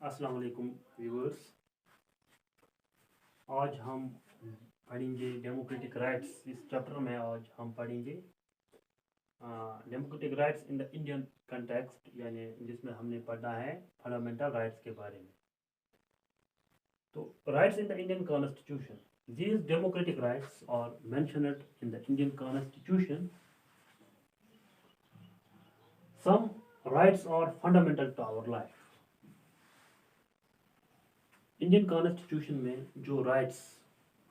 अस्सलाम वालेकुम व्यूअर्स। आज हम पढ़ेंगे डेमोक्रेटिक राइट्स। इस चैप्टर में आज हम पढ़ेंगे democratic rights in the Indian context, यानी जिसमें हमने पढ़ना है फंडामेंटल राइट्स के बारे में। तो rights in the Indian constitution, these democratic rights are mentioned in the Indian Constitution. Some rights are fundamental to our life. Indian constitution में जो राइट्स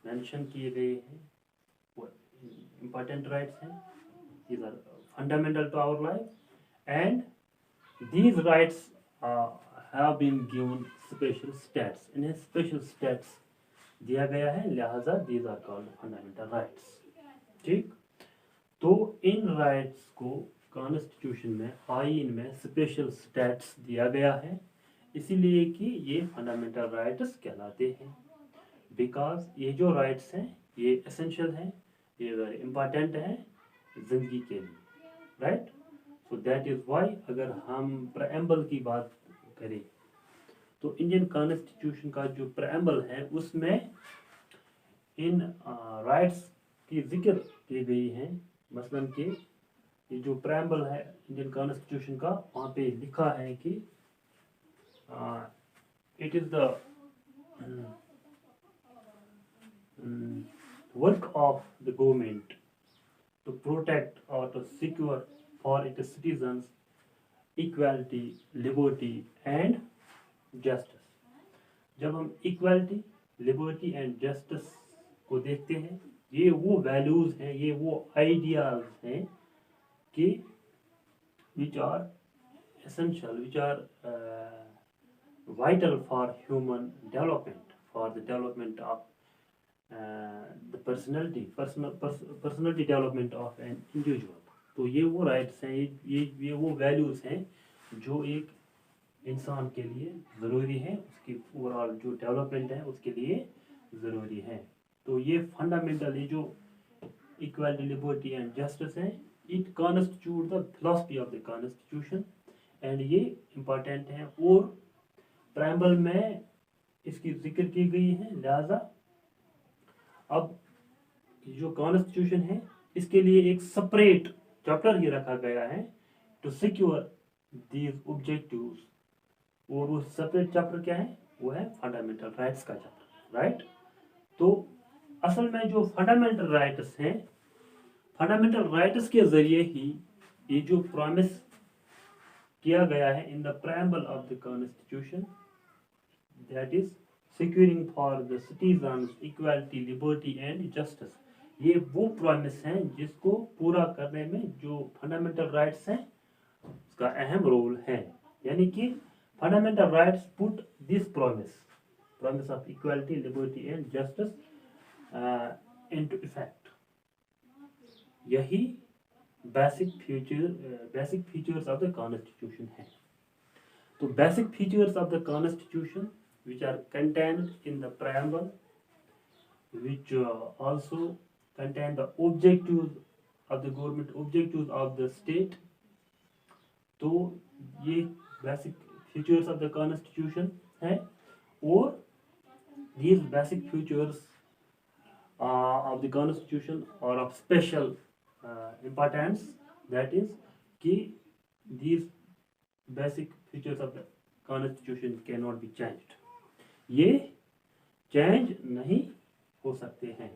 मेंशन किए गए हैं वो इम्पोर्टेंट राइट्स हैं। these are fundamental to our life and these rights have been given special status. इन्हें special states दिया गया है, लिहाजा these are called fundamental rights। ठीक, तो इन राइट्स को कॉन्स्टिट्यूशन में, आईन में स्पेशल स्टेट्स दिया गया है, इसीलिए कि ये फंडामेंटल राइट्स कहलाते हैं। बिकॉज ये जो राइट्स हैं ये एसेंशियल हैं, ये वेरी इंपॉर्टेंट हैं ज़िंदगी के लिए, right. So that is why अगर हम प्रेएम्बल की बात करें तो इंडियन कॉन्स्टिट्यूशन का जो प्रेएम्बल है उसमें इन राइट्स की जिक्र की गई है। मसलन कि ये जो प्रेएम्बल है इंडियन कॉन्स्टिट्यूशन का, वहाँ पे लिखा है कि it is the work of the government to protect or to secure for its citizens equality, liberty and justice। जब हम equality, liberty and justice को देखते हैं, ये वो वैल्यूज हैं, ये वो आइडियाज हैं कि which are essential, which are vital for human development, for the development of the personality development of an individual। तो ये वो राइट्स हैं, ये वो वैल्यूज हैं जो एक इंसान के लिए ज़रूरी है, उसकी ओवरऑल जो डेवलपमेंट है उसके लिए ज़रूरी है। तो ये फंडामेंटल, ये जो इक्वालिटी, लिबर्टी एंड जस्टिस है, it constitute the philosophy of the constitution and ये इम्पॉर्टेंट है और प्रेएम्बल में इसकी जिक्र की गई है। लिहाजा अब जो कॉन्स्टिट्यूशन है इसके लिए एक सेपरेट चैप्टर ही रखा गया है टू सिक्योर दीज ऑब्जेक्टिव्स, और वो सेपरेट चैप्टर क्या है? वो है फंडामेंटल राइट्स का चैप्टर, राइट। तो असल में जो फंडामेंटल राइट्स हैं, फंडामेंटल राइट्स के जरिए ही ये जो प्रॉमिस किया गया है in the preamble of the constitution, that is securing for the citizens equality, liberty and justice, ये वो प्रॉमिस हैं जिसको पूरा करने में जो फंडामेंटल राइट्स हैं उसका अहम रोल है। यानी कि fundamental rights put this promise of equality, liberty and justice into effect. यही basic features of the constitution है। तो basic features of the constitution which are contained in the preamble, which also contain the objectives of the government, objectives of the state। तो ये basic features of the constitution है, और these basic features of the constitution are of special importance, that is कि these basic features of the constitution cannot be changed, ये change नहीं हो सकते हैं।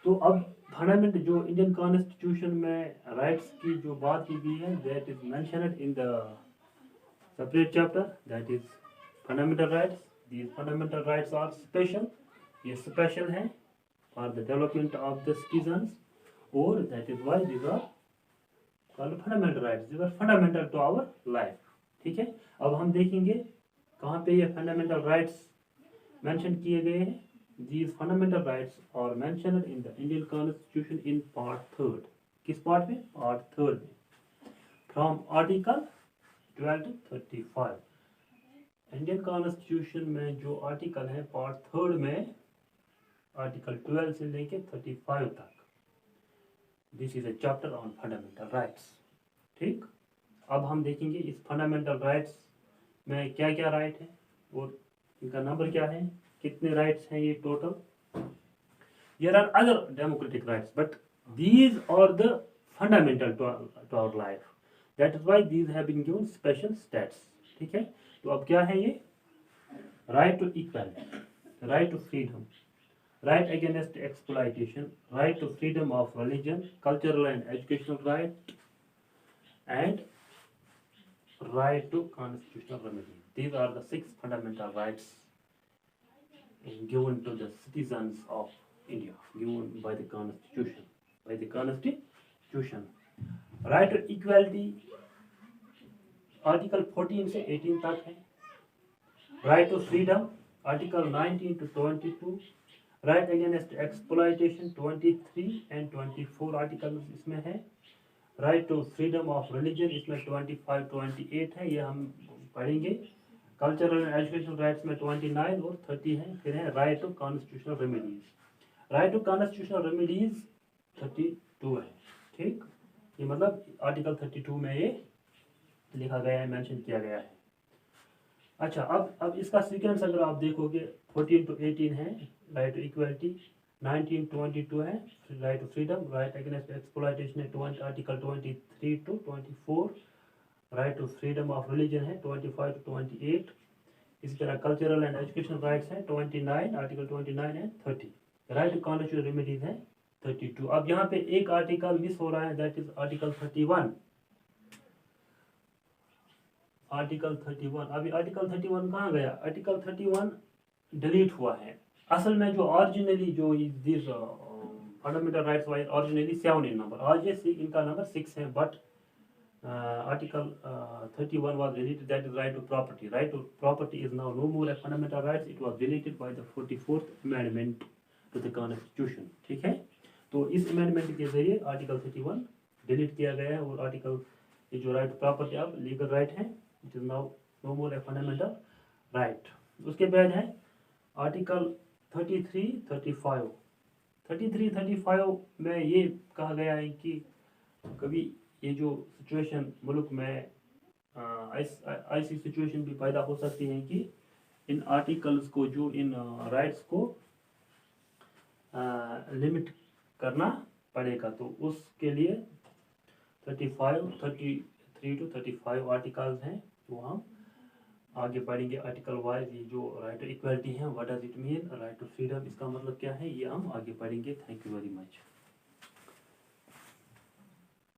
तो अब फंडामेंट जो इंडियन कॉन्स्टिट्यूशन में राइट्स की जो बात की गई है, that is mentioned in the separate chapter, that is fundamental rights. These fundamental rights are special, ये स्पेशल हैं for the development of the citizens, और that is why these are called fundamental rights, these are fundamental to our life. ठीक है, अब हम देखेंगे कहाँ पे ये फंडामेंटल राइट्स मेंशन किए गए हैं। These fundamental rights are mentioned in the Indian Constitution in Part 3rd। किस पार्ट में? Part 3rd में, from Article 12 to 35। Indian constitution में जो आर्टिकल है Part 3rd में, आर्टिकल 12 से लेके 35 तक, this is a chapter on fundamental rights. ठीक, अब हम देखेंगे इस फंडामेंटल राइट्स में क्या क्या राइट है और इनका नंबर क्या है, कितने राइट्स हैं ये total. There are other democratic rights, but these are the fundamental to our life. That is why these have been given special stats. ठीक है. तो अब क्या है ये, right to equality, right to freedom, right against exploitation, right to freedom of religion, cultural and educational right, and right to constitutional remedy. These are the 6 fundamental rights given to the citizens of India, given by the Constitution. By the Constitution. Right to equality, Article 14 से 18 तक है. Right to freedom, Article 19 to 22. Right against exploitation, 23 and 24 articles इसमें है. Right to freedom of religion इसमें 25, 28 है, ये हम पढ़ेंगे. कल्चरल एंड एजुकेशनल राइट्स में 29 और 30 है. फिर है right to constitutional remedies. Right to constitutional remedies 32 है. ठीक, ये मतलब आर्टिकल 32 में ये लिखा गया है, मेंशन किया गया है. अच्छा, अब इसका सीक्वेंस अगर आप देखोगे 14 to 18 है राइट टू इक्वलिटी, 19 22 है right to freedom, right against exploitation है article 23 to 24, right to freedom of religion है 25 to 28. इसी तरह कल्चरल एंड एजुकेशनल राइट्स हैं 29, आर्टिकल 29 है 30. राइट टू कॉन्स्टिट्यूशनल रेमेडीज है 32. अब यहाँ पे एक आर्टिकल मिस हो रहा है, दैट इज आर्टिकल 31. आर्टिकल 31, अभी आर्टिकल 31 कहाँ गया? आर्टिकल 31 डिलीट हुआ है. असल में जो ओरिजिनली जो this fundamental rights wise originally 7 in number, आज ये इनका नंबर 6 है, but article 31 was deleted, that is right to property. Right to property is now no more a fundamental rights, it was deleted by the 44th amendment to the constitution. ठीक है, तो इस amendment के जरिए article 31 delete किया गया है और आर्टिकल ये जो राइट टू प्रॉपर्टी अब लीगल राइट है, it is now no more a fundamental right. उसके बाद है आर्टिकल 33 35 में ये कहा गया है कि कभी ये जो सिचुएशन मुल्क में ऐसी सिचुएशन भी पैदा हो सकती है कि इन आर्टिकल्स को, जो इन राइट्स को लिमिट करना पड़ेगा. तो उसके लिए 33 to 35 आर्टिकल्स हैं, तो हम आगे पढ़ेंगे आर्टिकल वाइज. ये जो राइट टू इक्वलिटी है, what does it mean, right to freedom इसका मतलब क्या है, ये हम आगे पढ़ेंगे. Thank you very much.